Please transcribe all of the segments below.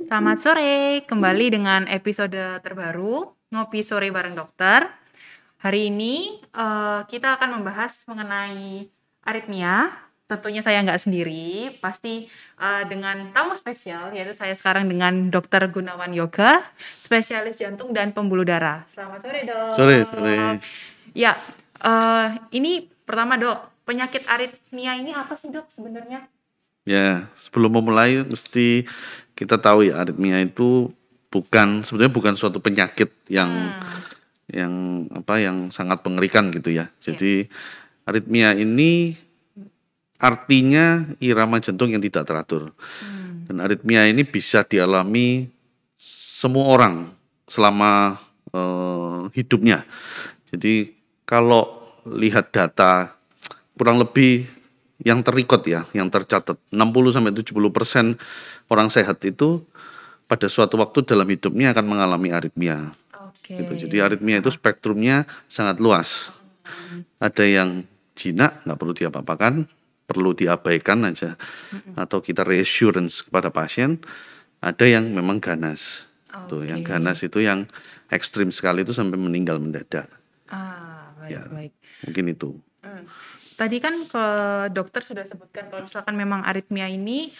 Selamat sore, kembali dengan episode terbaru Ngopi Sore Bareng Dokter. Hari ini kita akan membahas mengenai aritmia. Tentunya saya nggak sendiri, pasti dengan tamu spesial, yaitu saya sekarang dengan Dokter Gunawan Yoga, spesialis jantung dan pembuluh darah. Selamat sore, Sore Dok. sore. Ya, ini pertama, Dok, penyakit aritmia ini apa sih, Dok, sebenarnya? Ya, sebelum memulai mesti kita tahu ya aritmia itu sebenarnya bukan suatu penyakit yang Hmm, yang sangat mengerikan gitu ya. ya. Jadi aritmia ini artinya irama jantung yang tidak teratur. Hmm. Dan aritmia ini bisa dialami semua orang selama hidupnya. Jadi kalau lihat data kurang lebih yang terrecord ya, yang tercatat 60-70% orang sehat itu pada suatu waktu dalam hidupnya akan mengalami aritmia. Oke, Gitu. Jadi aritmia itu heeh, spektrumnya sangat luas. mhm, Ada yang jinak, nggak perlu diapa-apakan, perlu diabaikan aja, mhm. atau kita reassurance kepada pasien. Ada yang memang ganas. Tuh, yang Oke. ganas itu yang ekstrim sekali itu sampai meninggal mendadak. Baik Ya, baik. mungkin itu. Mmm. Tadi kan dokter sudah sebutkan kalau misalkan memang aritmia ini,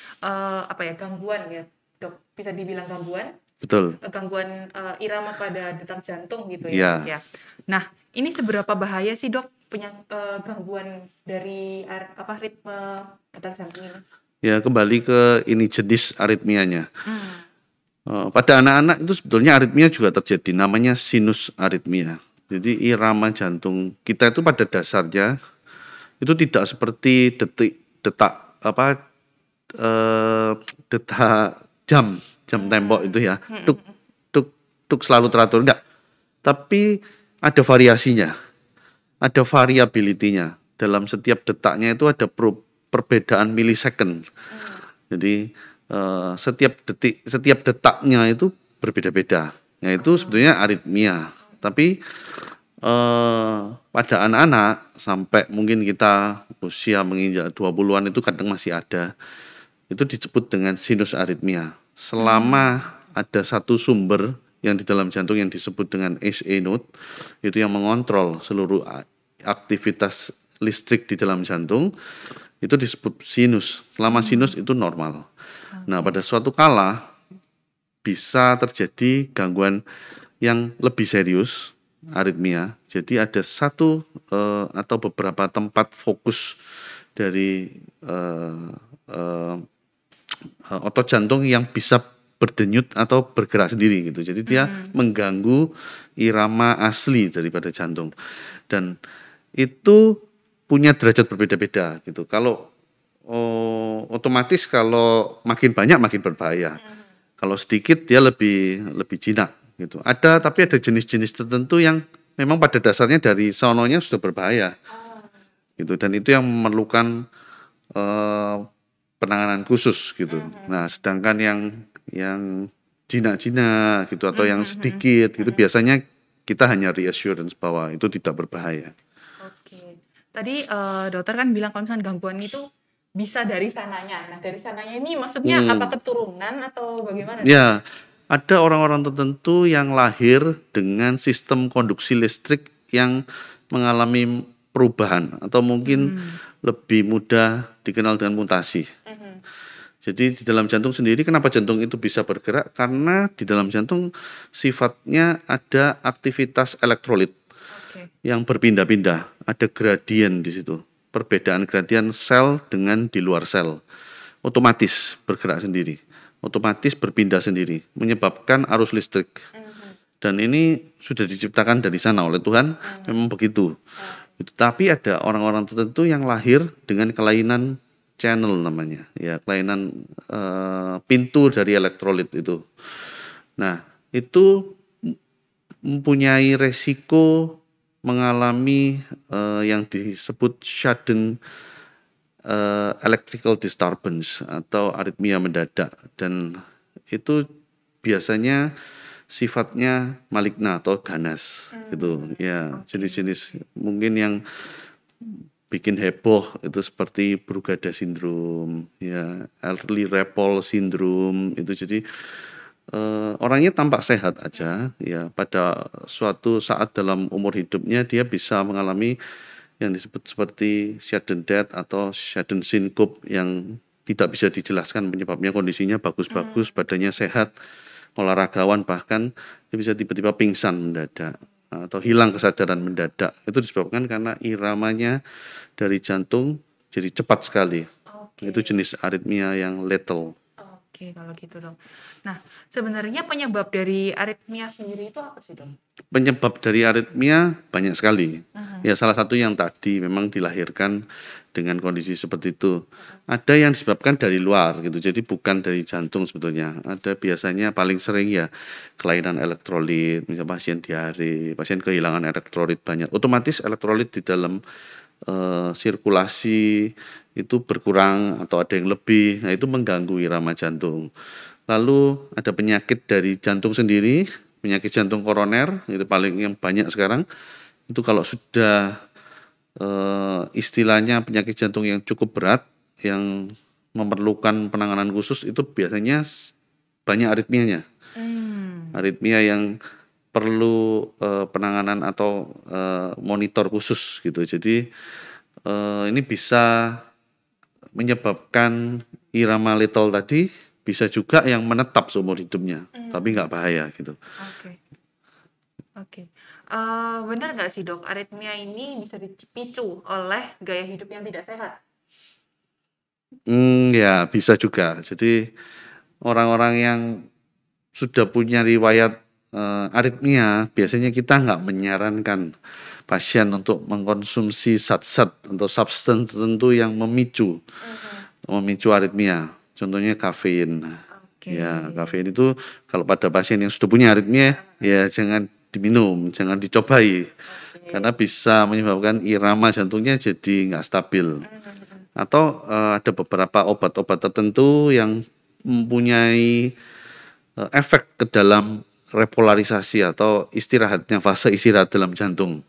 apa ya, gangguan ya, Dok? Bisa dibilang gangguan? Betul. Gangguan, irama pada detak jantung gitu ya, Dok, Ya, ya? Nah, ini seberapa bahaya sih, Dok, gangguan dari ritme detak jantung ini? ya kembali ke ini jenis aritmianya. Mmm, Pada anak-anak itu sebetulnya aritmia juga terjadi, namanya sinus aritmia. Jadi irama jantung kita itu pada dasarnya itu tidak seperti detak apa eh, detak jam tembok mmm, itu ya, mhm tuk mhm. tuk tuk selalu teratur enggak. Tapi ada variasinya, ada variability-nya. Dalam setiap detaknya itu ada perbedaan milisecond. Mmm, Jadi setiap detaknya itu berbeda-beda. Nah itu oh, sebetulnya aritmia. Tapi pada anak-anak sampai mungkin kita usia menginjak 20-an itu kadang masih ada. Itu disebut dengan sinus aritmia. Selama mmm, ada satu sumber yang di dalam jantung yang disebut dengan SA node, itu yang mengontrol seluruh aktivitas listrik di dalam jantung, itu disebut sinus. Selama mmm, sinus itu normal. Nah, oke. pada suatu kala bisa terjadi gangguan yang lebih serius, aritmia. Jadi ada satu atau beberapa tempat fokus dari eh, eh, otot jantung yang bisa berdenyut atau bergerak sendiri gitu. Jadi dia Mhm, mengganggu irama asli daripada jantung. Dan itu punya derajat berbeda-beda gitu. Kalau otomatis kalau makin banyak makin berbahaya. mhm. Kalau sedikit dia lebih lebih jinak gitu. Ada tapi ada jenis-jenis tertentu yang memang pada dasarnya dari sononya sudah berbahaya Oh, gitu dan itu yang memerlukan eh, penanganan khusus gitu. mhm Nah, sedangkan yang jinak-jinak gitu atau mhm yang mhm mhm sedikit gitu mhm. biasanya kita hanya reassurance bahwa itu tidak berbahaya. Oke. Tadi, dokter kan bilang kalau misalkan gangguan itu bisa dari sananya. Nah, dari sananya ini maksudnya apa Hmm. keturunan atau bagaimana, Dok? Ya, ada orang-orang tertentu yang lahir dengan sistem konduksi listrik yang mengalami perubahan atau mungkin Mhm, lebih mudah dikenal dengan mutasi. mhm. Jadi di dalam jantung sendiri kenapa jantung itu bisa bergerak? Karena di dalam jantung sifatnya ada aktivitas elektrolit Oke. yang berpindah-pindah, ada gradien di situ. Perbedaan gradien sel dengan di luar sel. Otomatis bergerak sendiri, otomatis berpindah sendiri, menyebabkan arus listrik. Mhm, Dan ini sudah diciptakan dari sana oleh Tuhan, mhm. memang begitu. Oke. Tapi ada orang-orang tertentu yang lahir dengan kelainan channel namanya, ya kelainan pintu dari elektrolit itu. Nah, itu mempunyai resiko mengalami yang disebut sudden electrical disturbance atau aritmia mendadak dan itu biasanya sifatnya maligna atau ganas gitu ya Oke jenis-jenis oke. mungkin yang bikin heboh itu seperti Brugada syndrome ya early repol syndrome itu jadi orangnya tampak sehat aja, ya pada suatu saat dalam umur hidupnya dia bisa mengalami yang disebut seperti sudden death atau sudden syncope yang tidak bisa dijelaskan penyebabnya, kondisinya bagus-bagus, badannya sehat, olahragawan bahkan dia bisa tiba-tiba pingsan mendadak atau hilang kesadaran mendadak. Itu disebabkan karena iramanya dari jantung jadi cepat sekali. Itu Oke. jenis aritmia yang lethal. Oke, kalau gitu, Dok. Nah, sebenarnya penyebab dari aritmia sendiri itu apa sih, Dok? Penyebab dari aritmia banyak sekali. Mhm. Ya salah satu yang tadi memang dilahirkan dengan kondisi seperti itu. Ada yang disebabkan dari luar gitu, jadi bukan dari jantung sebetulnya. Ada biasanya paling sering ya kelainan elektrolit, misalnya pasien diare, pasien kehilangan elektrolit banyak. Otomatis elektrolit di dalam sirkulasi itu berkurang atau ada yang lebih, nah itu mengganggu irama jantung. Lalu ada penyakit dari jantung sendiri, penyakit jantung koroner, itu paling yang banyak sekarang. Itu kalau sudah istilahnya penyakit jantung yang cukup berat, yang memerlukan penanganan khusus, itu biasanya banyak aritmianya. Mmm. Aritmia yang perlu penanganan atau monitor khusus gitu. Jadi ini bisa menyebabkan irama lethal tadi, bisa juga yang menetap seumur hidupnya, tapi Mmm. nggak bahaya gitu. Oke oke. Bener nggak sih, Dok, aritmia ini bisa dipicu oleh gaya hidup yang tidak sehat? Ya bisa juga. Jadi orang-orang yang sudah punya riwayat aritmia, biasanya kita nggak menyarankan pasien untuk mengkonsumsi zat-zat atau substance tertentu yang memicu Mhm. memicu aritmia. Contohnya kafein. Oke. Ya, kafein itu kalau pada pasien yang sudah punya aritmia, Heeh heeh. ya jangan diminum, jangan dicobai, Oke. karena bisa menyebabkan irama jantungnya jadi nggak stabil. Mhm mhm. Atau ada beberapa obat-obat tertentu yang mempunyai efek ke dalam repolarisasi atau istirahatnya, fase istirahat dalam jantung.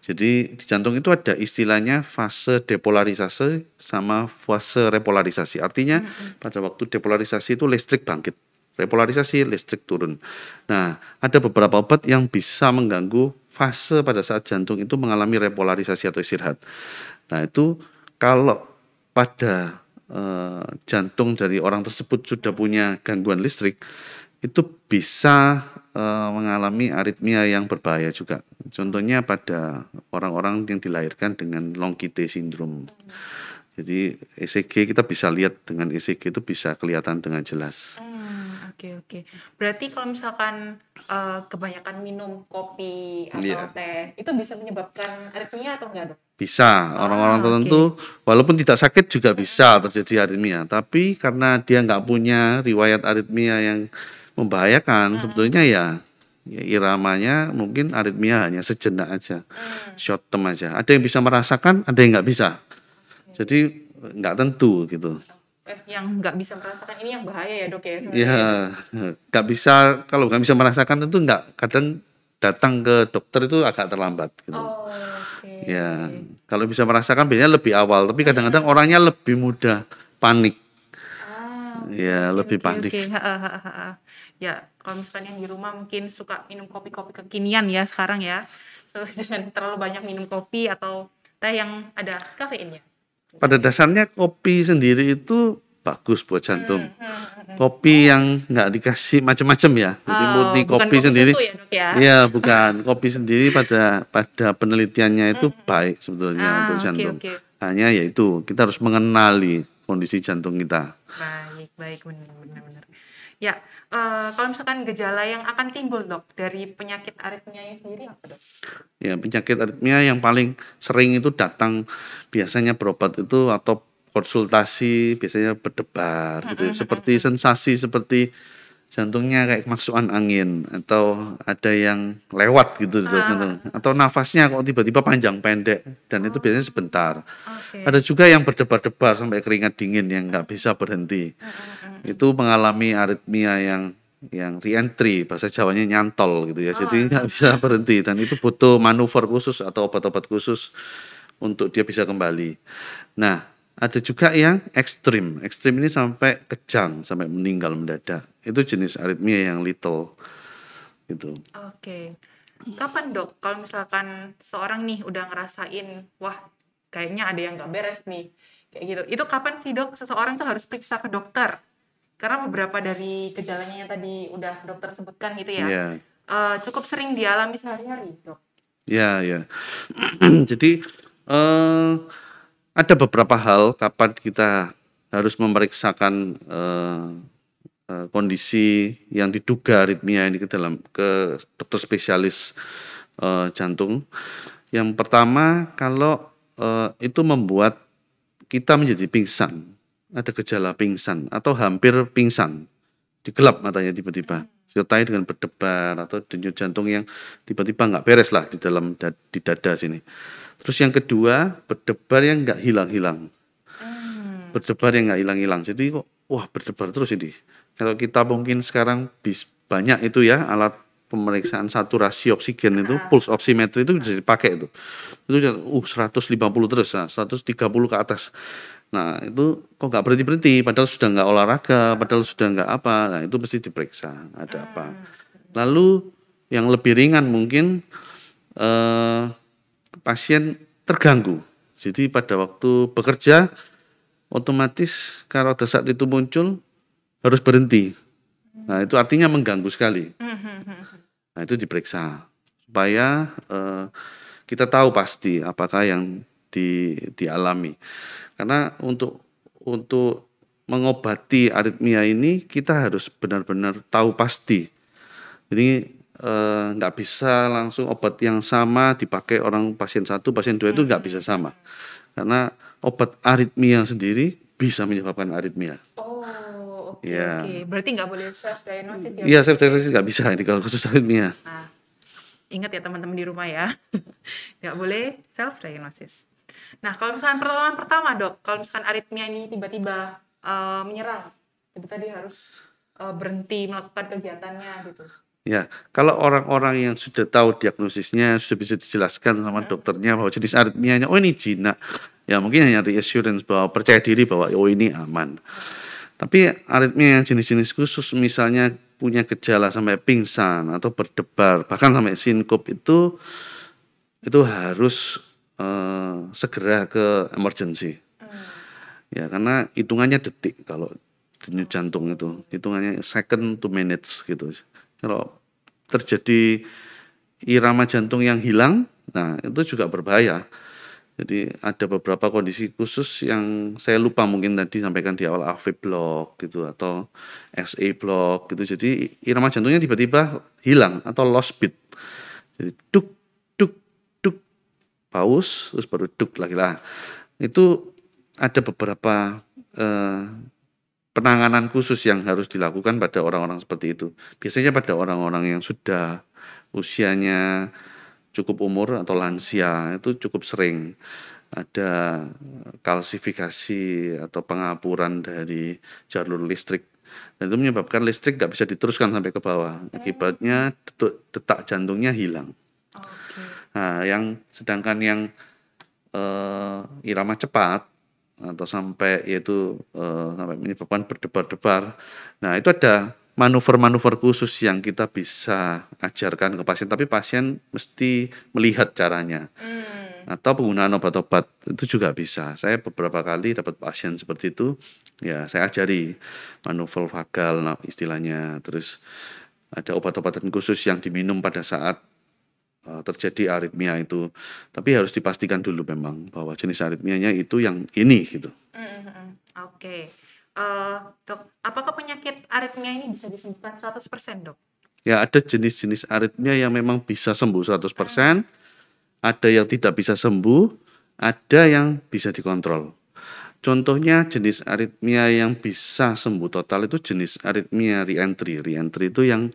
Jadi di jantung itu ada istilahnya fase depolarisasi sama fase repolarisasi. Artinya Mhm. pada waktu depolarisasi itu listrik bangkit, repolarisasi listrik turun. Nah, ada beberapa obat yang bisa mengganggu fase pada saat jantung itu mengalami repolarisasi atau istirahat. Nah, itu kalau pada jantung dari orang tersebut sudah punya gangguan listrik, itu bisa mengalami aritmia yang berbahaya juga. Contohnya pada orang-orang yang dilahirkan dengan long QT syndrome. Mhm. Jadi ECG kita bisa lihat dengan ECG itu bisa kelihatan dengan jelas. Oke oke. Berarti kalau misalkan, kebanyakan minum kopi atau Iya, teh, itu bisa menyebabkan aritmia atau enggak, Dok? bisa. Orang-orang Ah, oke. tertentu walaupun tidak sakit juga Mhm. bisa terjadi aritmia, tapi karena dia nggak punya riwayat aritmia yang membahayakan, Mhm. sebetulnya ya iramanya mungkin aritmia hanya sejenak aja, Mmm. short term aja. Ada yang bisa merasakan, ada yang nggak bisa. Oke. Jadi nggak tentu gitu. Yang nggak bisa merasakan ini yang bahaya ya, Dok, ya Ya, sebenarnya ya, Dok? nggak bisa kalau nggak bisa merasakan itu nggak kadang datang ke dokter itu agak terlambat gitu. Oke. Ya, kalau bisa merasakan biasanya lebih awal, tapi kadang-kadang Mhm. orangnya lebih mudah panik. Oke Ya, oke lebih oke panik. oke. Heeh heeh heeh. Ya, kalau misalkan yang di rumah mungkin suka minum kopi-kopi kekinian ya sekarang ya. So, jangan terlalu banyak minum kopi atau teh yang ada kafeinnya, gitu Pada ya. dasarnya kopi sendiri itu bagus buat jantung. Mhm mhm. Kopi Oh yang nggak dikasih macam-macam ya, jadi oh, murni bukan kopi kopi sendiri susu ya, Dok, ya? iya bukan, kopi sendiri pada pada penelitiannya Mhm itu mhm. baik sebetulnya untuk Oke jantung. oke. Hanya yaitu kita harus mengenali kondisi jantung kita. Baik baik, bener bener bener. Ya, kalau misalkan gejala yang akan timbul, Dok, dari penyakit aritmianya sendiri apa, Dok? Ya penyakit aritmia yang paling sering itu datang biasanya berobat itu atau konsultasi biasanya berdebar gitu ya, Mhm mhm seperti mhm. sensasi seperti jantungnya kayak kemasukan angin atau ada yang lewat gitu Ah, jantung atau nafasnya kok tiba-tiba panjang pendek dan itu biasanya sebentar. oh, Ada oke. juga yang berdebar-debar sampai keringat dingin yang nggak Mhm bisa berhenti. mhm mhm mhm. Itu mengalami aritmia yang re-entry, bahasa Jawanya nyantol gitu ya. Jadi nggak Oalah. bisa berhenti dan itu butuh manuver khusus atau obat-obat khusus untuk dia bisa kembali. Nah, Ada juga yang ekstrim. Ekstrim ini sampai kejang, sampai meninggal mendadak. Itu jenis aritmia yang little gitu. Oke. Kapan Dok, kalau misalkan seorang nih udah ngerasain, wah kayaknya ada yang nggak beres nih, kayak gitu. Itu kapan sih Dok seseorang tuh harus periksa ke dokter? Karena beberapa dari gejalanya yang tadi udah dokter sebutkan gitu ya, Ya, cukup sering dialami sehari-hari Dok. ya, ya. Jadi eh, ada beberapa hal kapan kita harus memeriksakan kondisi yang diduga aritmia ini ke dokter spesialis jantung. Yang pertama, kalau itu membuat kita menjadi pingsan, ada gejala pingsan atau hampir pingsan, digelap matanya tiba-tiba, disertai dengan berdebar atau denyut jantung yang tiba-tiba nggak beres lah di dada sini. Terus yang kedua, berdebar yang nggak hilang-hilang. Berdebar yang nggak hilang-hilang. Jadi kok, wah berdebar terus ini. Kalau kita mungkin sekarang banyak itu ya alat pemeriksaan saturasi oksigen itu, Heeh. pulse oximetry itu bisa dipakai itu. Itu 150 terus, nah, 130 ke atas. Nah itu kok nggak berhenti-berhenti, padahal sudah nggak olahraga, padahal sudah nggak apa, nah itu mesti diperiksa, ada apa. Mmm, Lalu yang lebih ringan mungkin eh, pasien terganggu. Jadi pada waktu bekerja otomatis kalau desak itu muncul harus berhenti. Nah, itu artinya mengganggu sekali. mhm mhm. Nah, itu diperiksa supaya kita tahu pasti apakah yang dialami. Karena untuk mengobati aritmia ini kita harus benar-benar tahu pasti. Jadi nggak bisa langsung obat yang sama dipakai orang pasien satu, pasien dua itu nggak bisa Mhm sama. mhm. Karena obat aritmia sendiri bisa menyebabkan aritmia. Oh, oke oke. Ya, Berarti nggak boleh self diagnosis ya iya saya berarti kayak nggak bisa ini kalau khusus aritmia. nah, ingat ya teman-teman di rumah ya, nggak boleh self diagnosis. Nah, kalau misalkan pertolongan pertama, Dok, kalau misalkan aritmia ini tiba-tiba, menyerang, itu tadi harus, berhenti melakukan kegiatannya gitu. Ya, kalau orang-orang yang sudah tahu diagnosisnya, sudah bisa dijelaskan sama Mhm. dokternya bahwa jenis aritmianya, oh ini jinak, ya mungkin hanya reassurance bahwa percaya diri bahwa oh ini aman. Tapi aritmia yang jenis-jenis khusus misalnya punya gejala sampai pingsan atau berdebar, bahkan sampai sinkop itu harus segera ke emergency. Mmm, Ya, karena hitungannya detik kalau denyut jantung itu, oke. hitungannya second to minutes gitu. Kalau terjadi irama jantung yang hilang, nah itu juga berbahaya. Jadi ada beberapa kondisi khusus yang saya lupa mungkin tadi sampaikan di awal AV block gitu atau SA block gitu. Jadi irama jantungnya tiba-tiba hilang atau lost beat. Jadi duk duk duk paus terus baru duk lagi lah. Itu ada beberapa eh, penanganan khusus yang harus dilakukan pada orang-orang seperti itu. Biasanya pada orang-orang yang sudah usianya cukup umur atau lansia itu cukup sering ada kalsifikasi atau pengapuran dari jalur listrik dan itu menyebabkan listrik nggak bisa diteruskan sampai ke bawah. Mmm, Akibatnya detak jantungnya hilang. oke. Nah, sedangkan yang irama cepat atau sampai yaitu sampai menyebabkan berdebar-debar. Nah, itu ada manuver-manuver khusus yang kita bisa ajarkan ke pasien, tapi pasien mesti melihat caranya. Mmm, Atau penggunaan obat-obat itu juga bisa. Saya beberapa kali dapat pasien seperti itu, ya saya ajari manuver vagal nah, istilahnya. Terus ada obat-obatan khusus yang diminum pada saat terjadi aritmia itu. Tapi harus dipastikan dulu memang bahwa jenis aritmianya itu yang ini gitu. mhm mhm. Oke. Dok, apakah penyakit aritmia ini bisa disembuhkan 100%, Dok? Ya ada jenis-jenis aritmia yang memang bisa sembuh 100%, Mmm, ada yang tidak bisa sembuh, ada yang bisa dikontrol. Contohnya jenis aritmia yang bisa sembuh total itu jenis aritmia reentry. Reentry itu yang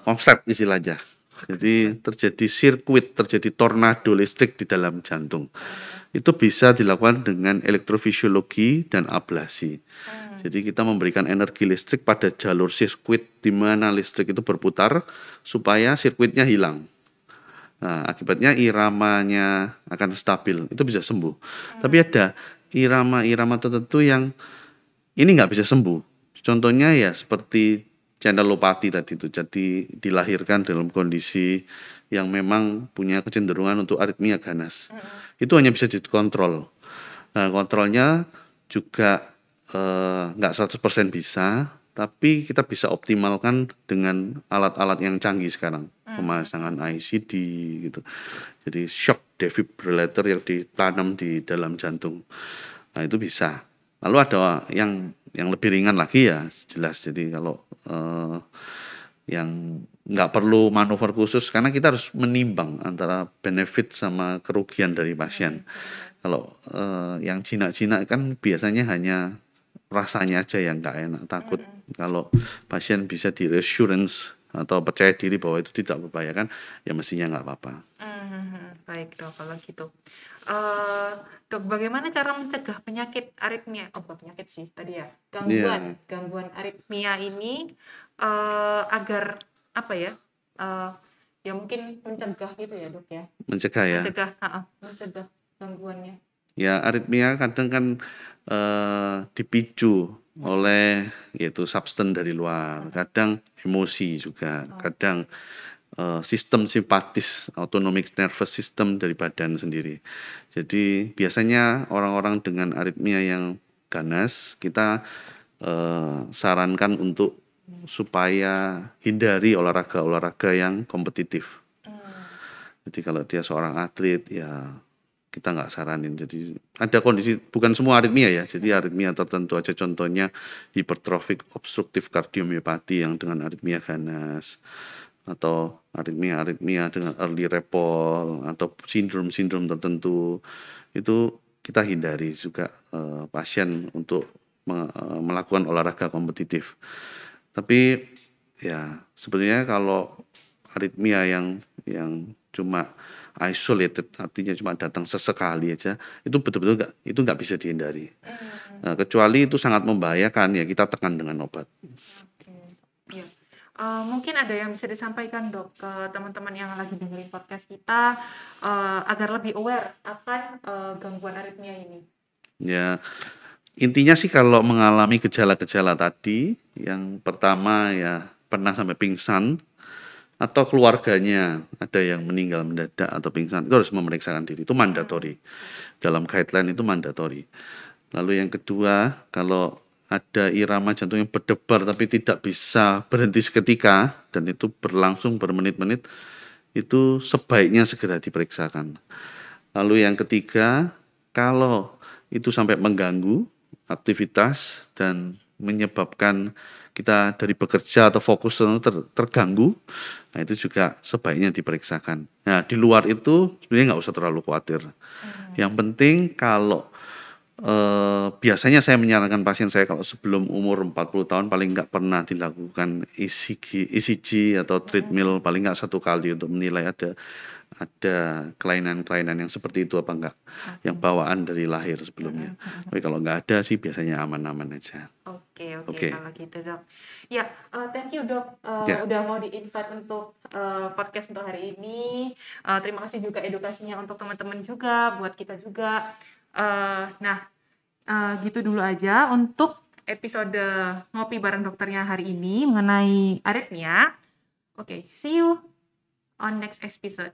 konslet istilahnya. Jadi konslet. terjadi sirkuit, terjadi tornado listrik di dalam jantung. Mhm mhm. Itu bisa dilakukan dengan elektrofisiologi dan ablasi. Mmm, Jadi kita memberikan energi listrik pada jalur sirkuit di mana listrik itu berputar supaya sirkuitnya hilang. Nah, akibatnya iramanya akan stabil, itu bisa sembuh. Tapi ada irama-irama tertentu yang ini nggak bisa sembuh. Contohnya ya seperti channelopati tadi itu, jadi dilahirkan dalam kondisi yang memang punya kecenderungan untuk aritmia ganas. Itu hanya bisa dikontrol. Nah, kontrolnya juga nggak 100% bisa, tapi kita bisa optimalkan dengan alat-alat yang canggih sekarang, pemasangan ICD gitu. Jadi shock defibrillator yang ditanam di dalam jantung. Nah, itu bisa. Lalu ada yang lebih ringan lagi ya jelas. Jadi kalau yang nggak perlu manuver khusus karena kita harus menimbang antara benefit sama kerugian dari pasien. Kalau yang jinak-jinak kan biasanya hanya rasanya aja yang nggak enak, takut. Kalau pasien bisa di reassurance atau percaya diri bahwa itu tidak membahayakan, ya mestinya nggak apa-apa. Baik Dok, kalau gitu. Dok, bagaimana cara mencegah penyakit aritmia? Oh, bukan penyakit sih tadi ya, Iya, gangguan aritmia ini agar apa ya? Ya mungkin mencegah gitu ya Dok ya, mencegah ya. mencegah gangguannya. Ya, aritmia kadang kan dipicu oleh yaitu substan dari luar, kadang emosi juga, kadang sistem simpatis, autonomic nervous system dari badan sendiri. Jadi biasanya orang-orang dengan aritmia yang ganas, kita sarankan untuk supaya hindari olahraga-olahraga yang kompetitif. Jadi kalau dia seorang atlet, ya kita nggak saranin. Jadi ada kondisi, bukan semua aritmia ya, jadi aritmia tertentu aja, contohnya hipertrophic obstructive cardiomyopathy yang dengan aritmia ganas, atau aritmia-aritmia dengan early repol, atau sindrom-sindrom tertentu, itu kita hindari juga pasien untuk melakukan olahraga kompetitif. Tapi ya sebenarnya kalau aritmia yang cuma isolated, artinya cuma datang sesekali aja, itu betul-betul nggak bisa dihindari. Nah, kecuali itu sangat membahayakan, ya kita tekan dengan obat. Oke, iya. Mungkin ada yang bisa disampaikan Dok ke teman-teman yang lagi dengerin podcast kita agar lebih aware akan gangguan aritmia ini. Ya, intinya sih kalau mengalami gejala-gejala tadi, yang pertama ya pernah sampai pingsan, atau keluarganya ada yang meninggal mendadak atau pingsan, itu harus memeriksakan diri, itu mandatory. Dalam guideline itu mandatory. Lalu yang kedua, kalau ada irama jantung yang berdebar tapi tidak bisa berhenti seketika dan itu berlangsung bermenit-menit, itu sebaiknya segera diperiksakan. Lalu yang ketiga, kalau itu sampai mengganggu aktivitas dan menyebabkan kita dari bekerja atau fokus terganggu, nah itu juga sebaiknya diperiksakan. Nah, di luar itu sebenarnya nggak usah terlalu khawatir. Yang penting kalau biasanya saya menyarankan pasien saya kalau sebelum umur 40 tahun paling nggak pernah dilakukan ECG atau treadmill paling nggak 1 kali untuk menilai ada kelainan-kelainan yang seperti itu apa enggak, yang bawaan dari lahir sebelumnya. Tapi kalau nggak ada sih biasanya aman-aman aja. Oke, Oke, kalau gitu Dok. Ya, thank you Dok, ya, udah mau di-invite untuk podcast untuk hari ini. Terima kasih juga edukasinya untuk teman-teman juga, buat kita juga. Nah, gitu dulu aja untuk episode ngopi bareng dokternya hari ini mengenai aritmia. Oke, see you on next episode.